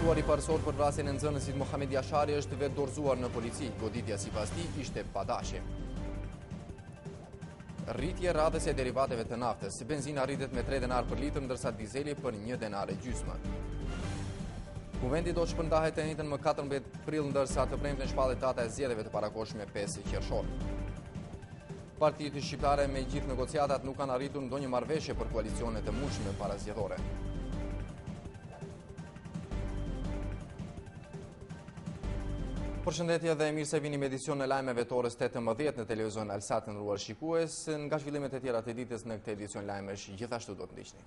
dyshuari parësor për vrasjen e nxënësit Muhamet Jashari është vetë dorëzuar në polici. Goditja sipas tij ishte padashe. Rritje radhës e derivateve të naftës. Benzina rritet me 3 denar për litër, ndërsa dizeli për 1 denar e gjysmë. Kuvendi do të shpërndahet të njëjtën më 14 prill, ndërsa të premten shpallet data e zgjedhjeve të parakohshme 5 qershor. Partitë shqiptare me gjithë negociatat nuk kanë arritur ndonjë marrëveshje për koalicione të mundshme parazgjedhore. Përshëndetje dhe mirë se vini me edicion në lajmeve të orës 18 në televizion Alsat, në nderuar shikues. Nga zhvillimet e tjera të ditës në këtë edicion lajmesh gjithashtu do të ndiqni.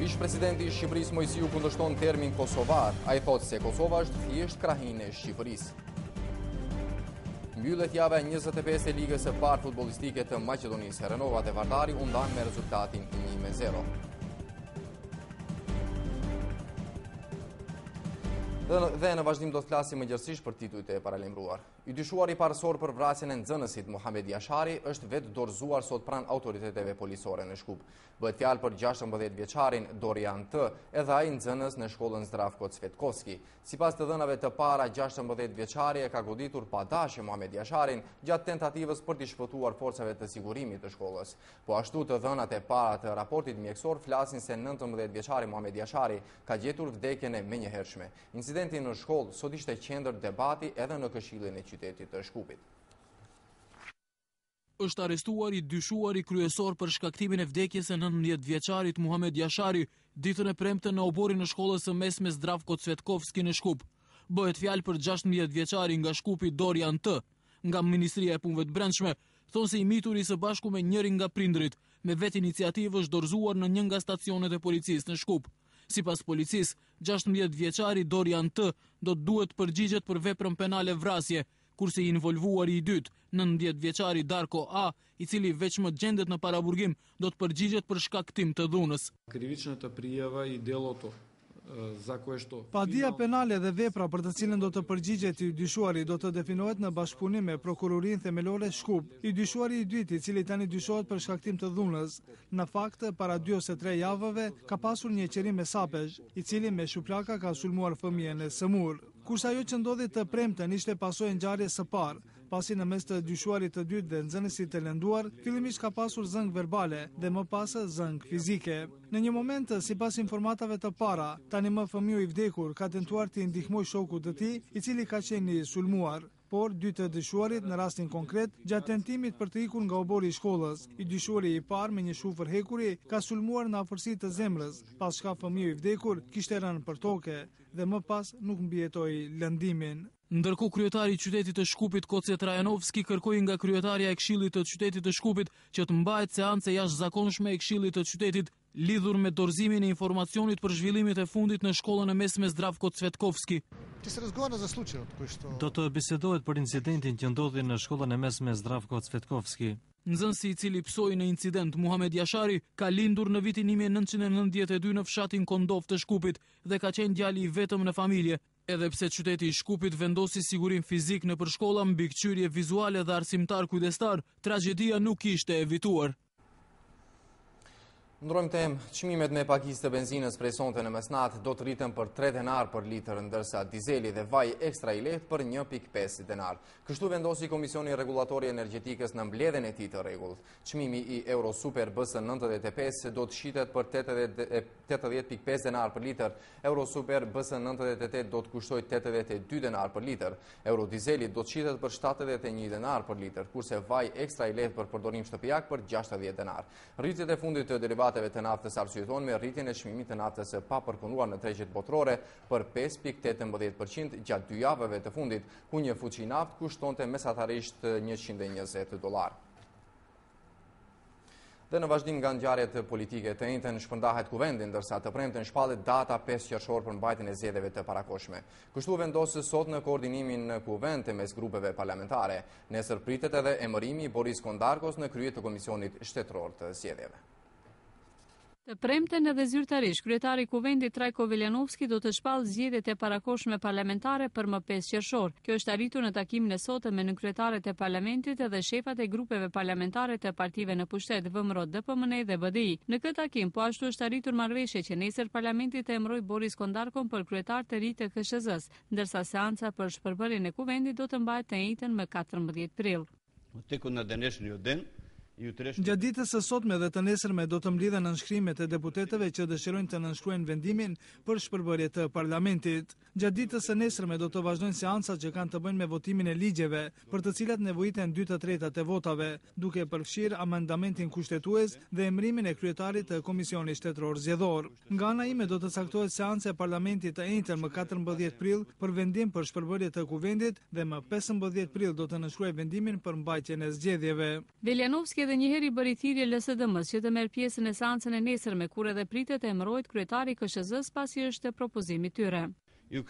Ish-presidenti i Shqipërisë Mojsiu kundërshton termin kosovar. Ai thotë se Kosova është thjesht krahinë e Shqipërisë. Mbyllet java 25 e ligës së parë futbollistike të Maqedonisë. Renova dhe Vardari u ndan me rezultatin 1-0. Dhe në vazhdim do të flasim më gjërësisht për titujt e paralajmëruar. I dyshuari parësor për vrasjen e nxënësit Muhamet Jashari është vetë dorëzuar sot pranë autoriteteve policore në Shkup. Bëhet fjalë për 16 vjeçarin Dorian T, edhe ai nxënës në shkollën Zdravko Cvetkovski. Sipas të dhënave të para, 16 vjeçari e ka goditur padashe Muhamet Jasharin gjatë tentativës për t'i shpëtuar forcave të sigurimit të shkollës. Po ashtu të dhënat e para të raportit mjekësor flasin se 19 vjeçari Muhamet Jashari ka gjetur vdekjen e menjëhershme. Incidenti në shkollë sot ishte qendër debati edhe në Këshillin e qytetit të Shkupit. Është arrestuar i dyshuari kryesor për shkaktimin e vdekjes së 19 vjeçarit Muhamet Jashari ditën e premte në oborin e shkollës së mesme Zdravko Cvetkovski në Shkup. Bëhet fjalë për 16 vjeçari nga Shkupi Dorian T. Nga Ministria e Punëve të Brendshme thonë se i mituri së bashku me njërin nga prindrit me vetë iniciativë është dorëzuar në një nga stacionet e policisë në Shkup. Sipas policisë, 16 vjeçari Dorian T do të duhet përgjigjet për veprën penale vrasje, kurse i involvuari i dytë, 19 vjeçari Darko A, i cili veç më gjendet në paraburgim, do të përgjigjet për shkaktim të dhunës. Krivičната prijava i делото za koje što Padia penale dhe vepra për të cilën do të përgjigjet i dyshuari do të definohet në bashkëpunim me prokurorinë themelore Shkup. I dyshuari i dytë, i cili tani dyshohet për shkaktim të dhunës, në fakt para 2 ose 3 javëve ka pasur një qerim me sapesh, i cili me shuplaka ka sulmuar fëmijën e sëmur. Kurse ajo që ndodhi të premten ishte pasojë ngjarjes së parë, pasi në mes të dyshuarit të dytë dhe nxënësit të lënduar, fillimisht ka pasur zëng verbale dhe më pas zëng fizike. Në një moment, sipas informatave të para, tani më fëmiu i vdekur ka tentuar të ndihmojë shokut të tij, i cili ka qenë i sulmuar. Por dy të dyshuarit në rastin konkret, gjatë tentimit për të ikur nga obori i shkollës, i dyshuari i parë me një shufër hekuri ka sulmuar në afërsi të zemrës, pas shka fëmiu i vdekur kishte rënë për toke dhe më pas nuk mbijetoi lëndimin. Ndërkohë kryetari i qytetit të Shkupit Koce Trajanovski kërkoi nga kryetaria e Këshillit të qytetit të Shkupit që të mbahet seance jashtëzakonshme e Këshillit të qytetit lidhur me dorëzimin e informacionit për zhvillimet e fundit në shkollën e mesme Zdravko Cvetkovski. Do të bisedohet për incidentin që ndodhi në shkollën e mesme Zdravko Cvetkovski. Nxënësi i cili psoi në incident Muhamet Jashari ka lindur në vitin 1992 në fshatin Kondov të Shkupit dhe ka qenë djali i vetëm në familje. Edhe pse qyteti i Shkupit vendosi sigurim fizik në përshkolla, mbikëqyrje vizuale dhe arsimtar kujdestar, tragjedia nuk ishte evituar. Ndrojmë temë, çmimet me pakisë të benzinës prej sonte në mesnat do të rriten për 3 denar për litër, ndërsa dizeli dhe vaji ekstra i lehtë për 1.5 denar. Kështu vendosi Komisioni Rregullatori Energjetikës në mbledhjen e tij të rregullt. Çmimi i Eurosuper BS95 do të shitet për 80.5 denar për litër, Eurosuper BS98 do të kushtojë 82 denar për litër, Eurodizeli do të shitet për 71 denar për litër, kurse vaji ekstra i lehtë për përdorim shtëpiak për 60 denar. Rritjet e fundit të derivateve të naftës arsyeton me rritjen e çmimit të naftës së papërpunduar në tregjet botërore për 5.18% gjatë 2 javëve të fundit, ku një fuqi naftë kushtonte mesatarisht $120. Dhe në vazhdim nga ngjarjet politike të njëjtën shpërndahet kuvendi, ndërsa të premten shpallet data 5 qershor për mbajtjen e zgjedhjeve të parakohshme. Kështu vendosë sot në koordinimin në kuvend mes grupeve parlamentare. Nesër pritet edhe emërimi i Boris Kondarkos në krye të Komisionit Shtetëror të Zgjedhjeve. Të premten edhe zyrtarisht, kryetari i Kuvendit Trajko Veljanovski do të shpallë zgjedhjet e parakohshme parlamentare për më 5 qershor. Kjo është arritur në takimin e sotëm me nënkryetaret e parlamentit dhe shefat e grupeve parlamentare të partive në pushtet VMRO, DPMN dhe BDI. Në këtë takim po ashtu është arritur marrëveshje që nesër parlamenti të emëroj Boris Kondarkon për kryetar të ri të KSZ-s, ndërsa seanca për shpërbërjen e Kuvendit do të mbahet të njëjtën më 14 prill. Gjatë ditës së sotme dhe të nesërme do të mblidhen nënshkrimet e deputetëve që dëshirojnë të nënshkruajnë vendimin për shpërbërje të parlamentit. Gjatë ditës së nesërme do të vazhdojnë seancat që kanë të bëjnë me votimin e ligjeve, për të cilat nevojiten 2/3 e votave, duke përfshirë amendamentin kushtetues dhe emërimin e kryetarit të Komisionit Shtetëror Zgjedhor. Nga ana ime do të caktohet seanca e parlamentit të njëjtën më 14 prill për vendim për shpërbërje të Kuvendit dhe më 15 prill do të nënshkruajë vendimin për mbajtjen e zgjedhjeve. Veljanovski edhe njëherë i bëri thirrje LSDM-s që të merr pjesë në seancën e nesërme, kur edhe pritet të emërohet kryetari i KSZ-s pasi është propozimi tyre. Në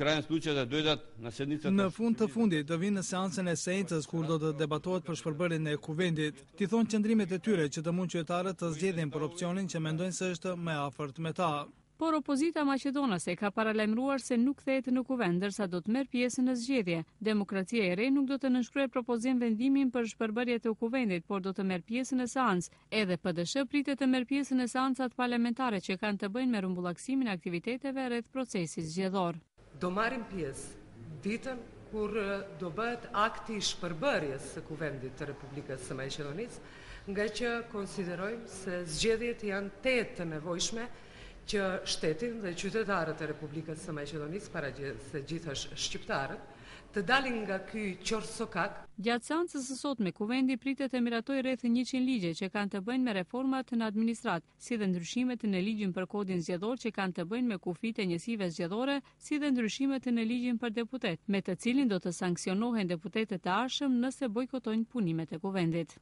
fund të fundit do vinë në seancën e seancës kur do të debatohet për shpërbërjen e Kuvendit. Ti thonë qëndrimet e tyre që të mund qytetarët të zgjedhin për opcionin që mendojnë se është më afërt me ta. Por opozita maqedonase ka paralajmëruar se nuk kthehet në Kuvend, ndërsa do të merr pjesë në zgjedhje. Demokracia e Re nuk do të nënshkruajë propozim vendimin për shpërbërje të Kuvendit, por do të merr pjesë në seancë. Edhe PDSH pritet të merr pjesë në seancat parlamentare që kanë të bëjnë me rrumbullaksimin e aktiviteteve rreth procesit zgjedhor. Do marrim pjesë ditën kur do bëhet akti i shpërbërjes së Kuvendit të Republikës së Maqedonisë, nga që konsiderojmë se zgjedhjet janë të nevojshme që shtetin dhe qytetarët e Republikës së Maqedonisë, para se gjithashtu shqiptarët, të dalin nga ky qorsokak. Gjatë seancës së sotme, Kuvendi pritet të miratojë rreth 100 ligje që kanë të bëjnë me reformat në administratë, si dhe ndryshimet në ligjin për kodin zgjedhor që kanë të bëjnë me kufitë e njësive zgjedhore, si dhe ndryshimet në ligjin për deputet, me të cilin do të sanksionohen deputetët e arshëm nëse bojkotojnë punimet e Kuvendit.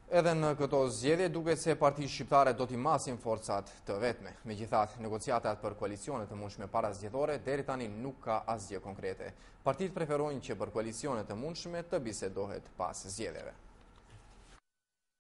Edhe në këto zgjedhje duket se partitë shqiptare do t'i masin forcat të vetme. Megjithatë, negociatat për koalicione të mundshme para zgjedhore deri tani nuk ka asgjë konkrete. Partitë preferojnë që për koalicione të mundshme të bisedohet pas zgjedhjeve.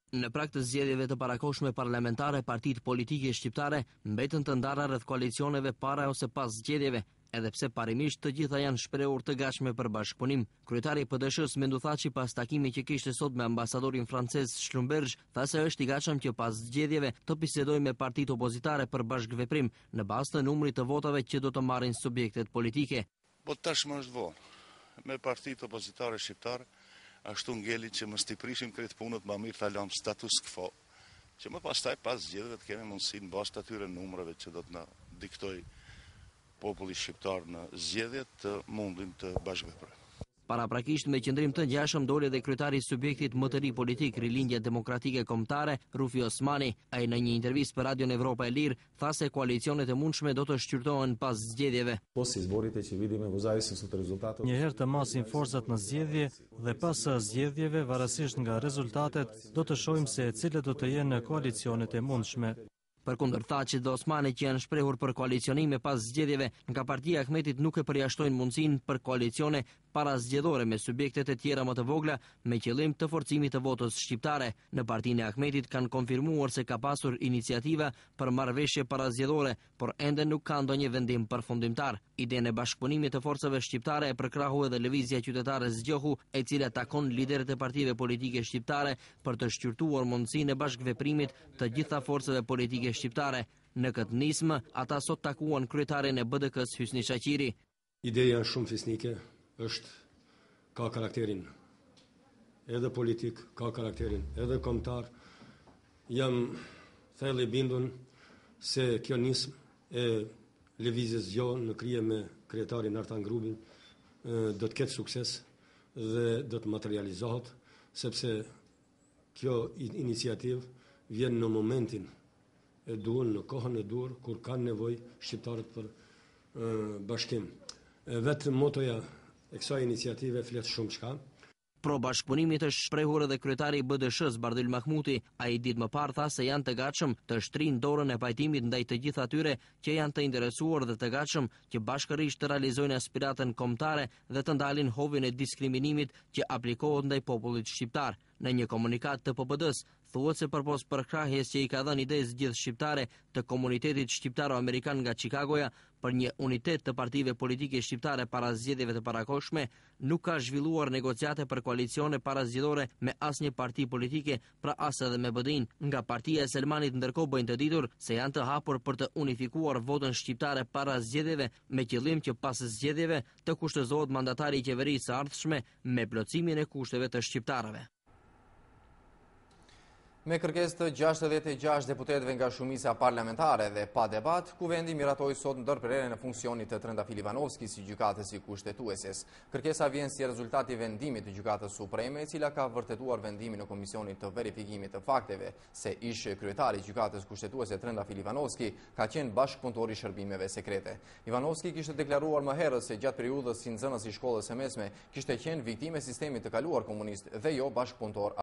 Në prag të zgjedhjeve të parakohshme parlamentare, partitë politike shqiptare mbetën të ndara rreth koalicioneve para ose pas zgjedhjeve, edhe pse parimisht të gjitha janë shprehur të gatshme për bashkëpunim. Kryetari i PDSH-s Mendu Thaçi pas takimit që kishte sot me ambasadorin francez Schlumberg, tha se është i gatshëm që pas zgjedhjeve të bisedojë me partitë opozitare për bashkëveprim në bazë të numrit të votave që do të marrin subjektet politike. Po tashmë është vonë. Me partitë opozitare shqiptare ashtu ngeli që mos t'i prishim këtë punët më mirë ta lëm status quo, që më pastaj pas zgjedhjeve të kemi mundësi në bazë të atyre numrave që do të na diktoj populli shqiptar në zgjedhje të mundin të bashkëveprojnë. Paraprakisht me qëndrim të ngjashëm doli edhe kryetari i subjektit më të ri politik Rilindja Demokratike Kombëtare, Rufi Osmani. Ai në një intervistë për Radion Evropa e Lirë tha se koalicionet e mundshme do të shqyrtohen pas zgjedhjeve. Njëherë të masin forcat në zgjedhje dhe pas zgjedhjeve, varësisht nga rezultatet, do të shohim se cilët do të jenë në koalicionet e mundshme. Përkundër Thaçit dhe Osmanit që janë shprehur për koalicionime pas zgjedhjeve, nga partia e Ahmetit nuk e përjashtojnë mundësinë për koalicione para zgjedhore me subjektet e tjera më të vogla me qëllim të forcimit të votës shqiptare. Në partinë e Ahmetit kanë konfirmuar se ka pasur iniciativa për marrëveshje para zgjedhore, por ende nuk ka ndonjë vendim përfundimtar. Idenë e bashkëpunimit të forcave shqiptare e përkrahu edhe Lëvizja Qytetare Zgjohu, e cila takon liderët e partive politike shqiptare për të shqyrtuar mundësinë e bashkëveprimit të gjitha forcave politike shqiptare. Në këtë nismë, ata sot takuan kryetarin e BDK-s Hysni Shaqiri. Ideja shumë fisnike ka karakterin edhe politik, ka karakterin edhe kombëtar. Jam thellë i bindur se kjo nismë e Lëvizjes Zgjohu në krye me kryetarin Artan Grubin do të ketë sukses dhe do të materializohet, sepse kjo iniciativë vjen në momentin e duhur, në kohën e duhur, kur kanë nevojë shqiptarët për bashkim. Vetë motoja e kësaj iniciative flet shumë çka. Pro bashkëpunimit është shprehur edhe kryetari i BDSH-s Bardhyl Mahmuti. Ai ditë më parë tha se janë të gatshëm të shtrinë dorën e pajtimit ndaj të gjithë atyre që janë të interesuar dhe të gatshëm që bashkërisht të realizojnë aspiratën kombëtare dhe të ndalin hovin e diskriminimit që aplikohet ndaj popullit shqiptar. Në një komunikat të PPD-s, thuhet se përpos përkrahjes që i ka dhënë ide zgjedhës shqiptare të komunitetit shqiptaro-amerikan nga Chicagoja për një unitet të partive politike shqiptare para zgjedhjeve të parakohshme, nuk ka zhvilluar negociate për koalicione parazgjedhore me asnjë parti politike, pra as edhe me BD-n. Nga partia e Selmanit ndërkohë bëjnë të ditur se janë të hapur për të unifikuar votën shqiptare para zgjedhjeve me qëllim që pas zgjedhjeve të kushtëzohet mandatari i qeverisë së ardhshme me plotësimin e kushteve të shqiptarëve. Me kërkesë të 66 deputetëve nga shumica parlamentare dhe pa debat, Kuvendi miratoi sot ndërprerjen e funksionit të Trëndafil Ivanovski si gjykatës i kushtetueses. Kërkesa vjen si rezultati i vendimit të Gjykatës Supreme, e cila ka vërtetuar vendimin e Komisionit të verifikimit të fakteve se ish kryetari i Gjykatës Kushtetuese Trëndafil Ivanovski ka qenë bashkëpunëtor i shërbimeve sekrete. Ivanovski kishte deklaruar më herët se gjatë periudhës si nxënës i shkollës së mesme kishte qenë viktimë e sistemit të kaluar komunist dhe jo bashkëpunëtor